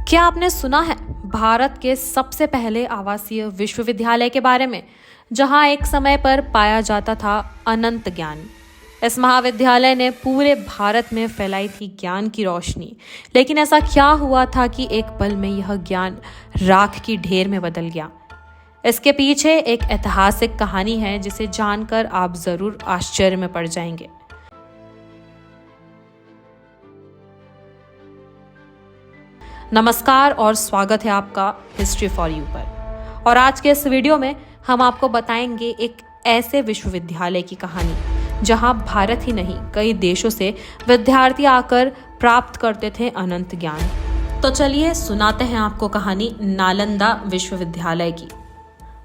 क्या आपने सुना है भारत के सबसे पहले आवासीय विश्वविद्यालय के बारे में, जहां एक समय पर पाया जाता था अनंत ज्ञान। इस महाविद्यालय ने पूरे भारत में फैलाई थी ज्ञान की रोशनी। लेकिन ऐसा क्या हुआ था कि एक पल में यह ज्ञान राख की ढेर में बदल गया? इसके पीछे एक ऐतिहासिक कहानी है जिसे जानकर आप जरूर आश्चर्य में पड़ जाएंगे। नमस्कार और स्वागत है आपका हिस्ट्री फॉर यू पर। और आज के इस वीडियो में हम आपको बताएंगे एक ऐसे विश्वविद्यालय की कहानी जहां भारत ही नहीं कई देशों से विद्यार्थी आकर प्राप्त करते थे अनंत ज्ञान। तो चलिए सुनाते हैं आपको कहानी नालंदा विश्वविद्यालय की।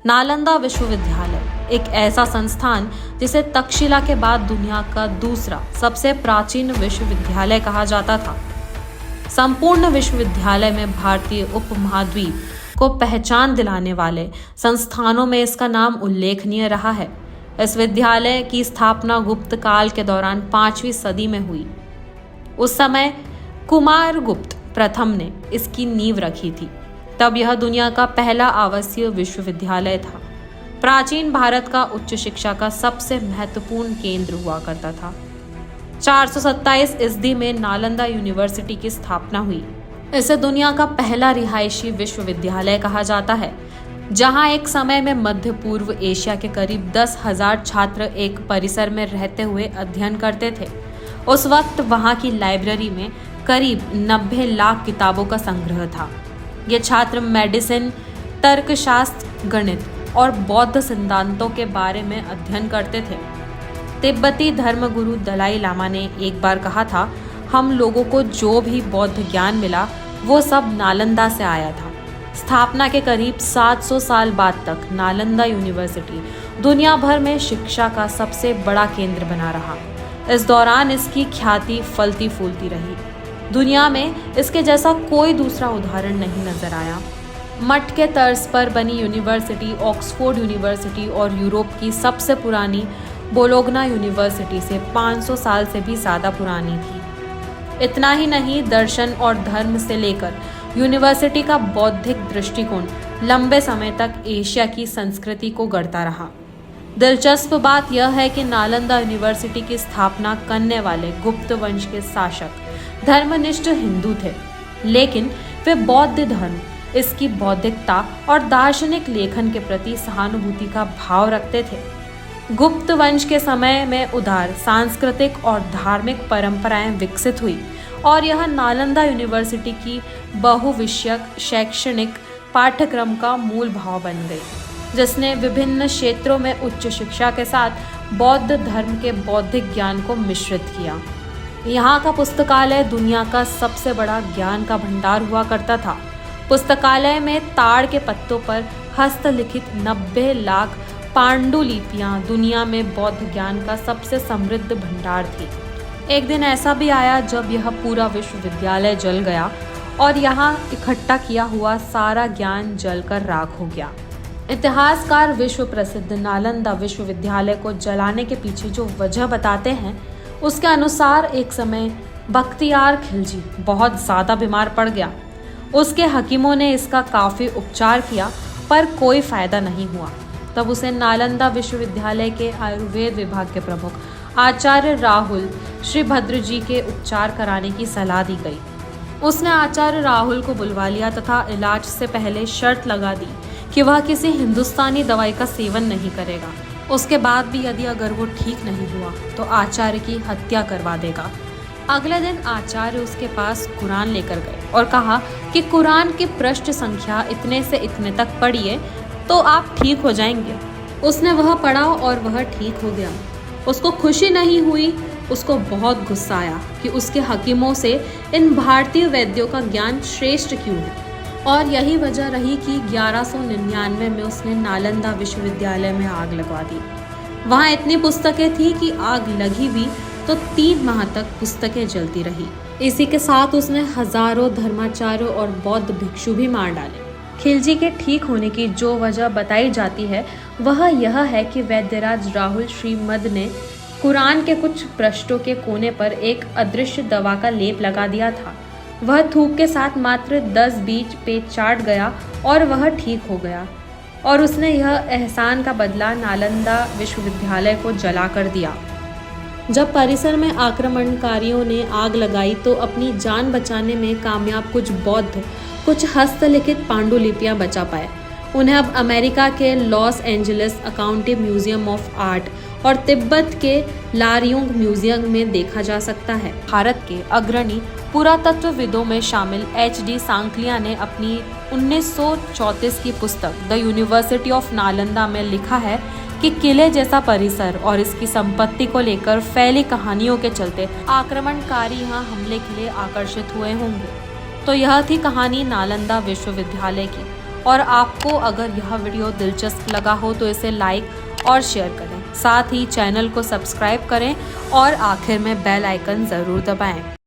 नालंदा विश्वविद्यालय एक ऐसा संस्थान जिसे तक्षशिला के बाद दुनिया का दूसरा सबसे प्राचीन विश्वविद्यालय कहा जाता था। संपूर्ण विश्वविद्यालय में भारतीय उपमहाद्वीप को पहचान दिलाने वाले संस्थानों में इसका नाम उल्लेखनीय रहा है। इस विद्यालय की स्थापना गुप्त काल के दौरान 5वीं सदी में हुई। उस समय कुमारगुप्त प्रथम ने इसकी नींव रखी थी। तब यह दुनिया का पहला आवासीय विश्वविद्यालय था। प्राचीन भारत का उच्च शिक्षा का सबसे महत्वपूर्ण केंद्र हुआ करता था। 427 ईस्वी में नालंदा यूनिवर्सिटी की स्थापना हुई। इसे दुनिया का पहला रिहायशी विश्वविद्यालय कहा जाता है, जहां एक समय में मध्य पूर्व एशिया के करीब 10,000 छात्र एक परिसर में रहते हुए अध्ययन करते थे। उस वक्त वहां की लाइब्रेरी में करीब 90 लाख किताबों का संग्रह था। ये छात्र मेडिसिन, तर्कशास्त्र, गणित और बौद्ध सिद्धांतों के बारे में अध्ययन करते थे। तिब्बती धर्मगुरु दलाई लामा ने एक बार कहा था, हम लोगों को जो भी बौद्ध ज्ञान मिला वो सब नालंदा से आया था। स्थापना के करीब 700 साल बाद तक नालंदा यूनिवर्सिटी दुनिया भर में शिक्षा का सबसे बड़ा केंद्र बना रहा। इस दौरान इसकी ख्याति फलती फूलती रही। दुनिया में इसके जैसा कोई दूसरा उदाहरण नहीं नजर आया। मठ के तर्ज पर बनी यूनिवर्सिटी ऑक्सफोर्ड यूनिवर्सिटी और यूरोप की सबसे पुरानी बोलोग्ना यूनिवर्सिटी से 500 साल से भी ज़्यादा पुरानी थी। इतना ही नहीं, दर्शन और धर्म से लेकर यूनिवर्सिटी का बौद्धिक दृष्टिकोण लंबे समय तक एशिया की संस्कृति को गढ़ता रहा। दिलचस्प बात यह है कि नालंदा यूनिवर्सिटी की स्थापना करने वाले गुप्त वंश के शासक धर्मनिष्ठ हिंदू थे, लेकिन वे बौद्ध धर्म, इसकी बौद्धिकता और दार्शनिक लेखन के प्रति सहानुभूति का भाव रखते थे। गुप्त वंश के समय में उदार सांस्कृतिक और धार्मिक परंपराएं विकसित हुई और यह नालंदा यूनिवर्सिटी की बहुविषयक शैक्षणिक पाठ्यक्रम का मूल भाव बन गई, जिसने विभिन्न क्षेत्रों में उच्च शिक्षा के साथ बौद्ध धर्म के बौद्धिक ज्ञान को मिश्रित किया। यहाँ का पुस्तकालय दुनिया का सबसे बड़ा ज्ञान का भंडार हुआ करता था। पुस्तकालय में ताड़ के पत्तों पर हस्तलिखित 90 लाख पांडुलिपियां दुनिया में बौद्ध ज्ञान का सबसे समृद्ध भंडार थी। एक दिन ऐसा भी आया जब यह पूरा विश्वविद्यालय जल गया और यहाँ इकट्ठा किया हुआ सारा ज्ञान जलकर राख हो गया। इतिहासकार विश्व प्रसिद्ध नालंदा विश्वविद्यालय को जलाने के पीछे जो वजह बताते हैं, उसके अनुसार एक समय बख्तियार खिलजी बहुत ज़्यादा बीमार पड़ गया। उसके हकीमों ने इसका काफ़ी उपचार किया पर कोई फायदा नहीं हुआ। तब उसे नालंदा विश्वविद्यालय के आयुर्वेद विभाग के प्रमुख आचार्य राहुल श्रीभद्र जी के उपचार कराने की सलाह दी गई। उसने आचार्य राहुल को बुलवा लिया तथा इलाज से पहले शर्त लगा दी कि वह किसी हिंदुस्तानी दवाई का सेवन नहीं करेगा। उसके बाद भी यदि अगर वो ठीक नहीं हुआ तो आचार्य की हत्या करवा देगा। अगले दिन आचार्य उसके पास कुरान लेकर गए और कहा कि कुरान की पृष्ठ संख्या इतने से इतने तक पढ़िए तो आप ठीक हो जाएंगे। उसने वह पढ़ा और वह ठीक हो गया। उसको खुशी नहीं हुई, उसको बहुत गुस्सा आया कि उसके हकीमों से इन भारतीय वैद्यों का ज्ञान श्रेष्ठ क्यों है। और यही वजह रही कि 1199 में उसने नालंदा विश्वविद्यालय में आग लगवा दी। वहाँ इतनी पुस्तकें थी कि आग लगी भी तो 3 माह तक पुस्तकें जलती रही। इसी के साथ उसने हजारों धर्माचार्यों और बौद्ध भिक्षु भी मार डाले। खिलजी के ठीक होने की जो वजह बताई जाती है वह यह है कि वैद्यराज राहुल श्रीमद ने कुरान के कुछ पृष्ठों के कोने पर एक अदृश्य दवा का लेप लगा दिया था। वह थूक के साथ मात्र 10-20 पेज चाट गया और वह ठीक हो गया, और उसने यह एहसान का बदला नालंदा विश्वविद्यालय को जला कर दिया। जब परिसर में आक्रमणकारियों ने आग लगाई तो अपनी जान बचाने में कामयाब कुछ बौद्ध कुछ हस्तलिखित पांडुलिपियां बचा पाए। उन्हें अब अमेरिका के लॉस एंजलिस अकाउंटिव म्यूजियम ऑफ आर्ट और तिब्बत के लारयुंग म्यूजियम में देखा जा सकता है। भारत के अग्रणी पुरातत्वविदों में शामिल HD सांकलिया ने अपनी 1934 की पुस्तक द यूनिवर्सिटी ऑफ नालंदा में लिखा है कि किले जैसा परिसर और इसकी संपत्ति को लेकर फैली कहानियों के चलते आक्रमणकारी यहाँ हमले के लिए आकर्षित हुए होंगे। तो यह थी कहानी नालंदा विश्वविद्यालय की, और आपको अगर यह वीडियो दिलचस्प लगा हो तो इसे लाइक और शेयर करें, साथ ही चैनल को सब्सक्राइब करें और आखिर में बेल आइकन ज़रूर दबाएं।